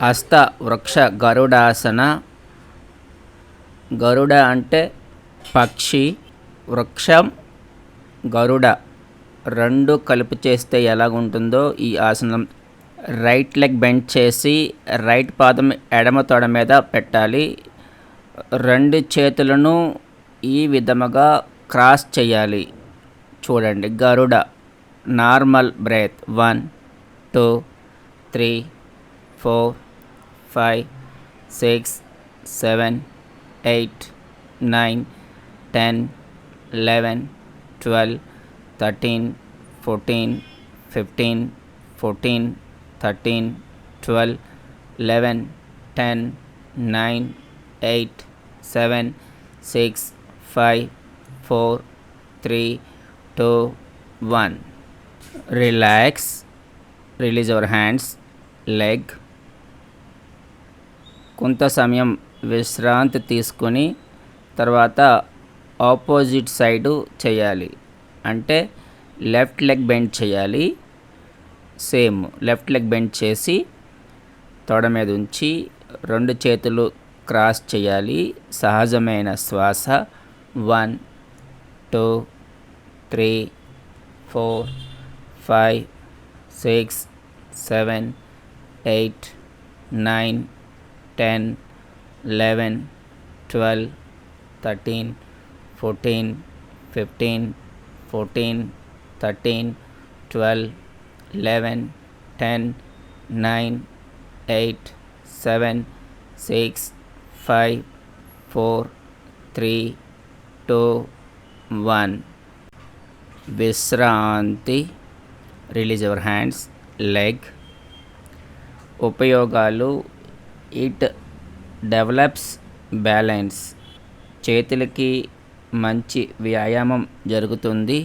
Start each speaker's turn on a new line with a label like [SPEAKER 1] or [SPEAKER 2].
[SPEAKER 1] హస్త వృక్ష గరుడాసన. గరుడ అంటే పక్షి, వృక్షం గరుడ రెండు కలిపి చేస్తే ఎలాగుంటుందో ఈ ఆసనం. రైట్ లెగ్ బెండ్ చేసి రైట్ పాదం ఎడమ తొడ మీద పెట్టాలి. రెండు చేతులను ఈ విధముగా క్రాస్ చేయాలి. చూడండి, Garuda. Normal breath. 1 2 3 4 5 6 7 8 9 10 11 12 13 14 15 14 13 12 11 10 9 8 7 6 5 4 3 2 1. Relax. Release your hands, leg. కొంత సమయం విశ్రాంతి తీసుకొని తర్వాత ఆపోజిట్ సైడు చేయాలి. అంటే లెఫ్ట్ లెగ్ బెండ్ చేయాలి. సేమ్ లెఫ్ట్ లెగ్ బెండ్ చేసి తొడ మీద ఉంచి రెండు చేతులు క్రాస్ చేయాలి. సహజమైన శ్వాస. 1 2 3 4 5 6 7 8 9 10 11 12 13 14 15 14 13 12 11 10 9 8 7 6 5 4 3 2 1. విశ్రాంతి. Release your hands, leg. ఉపయోగాలు: ఇట్ డెవలప్స్ బ్యాలెన్స్. చేతులకి మంచి వ్యాయామం జరుగుతుంది.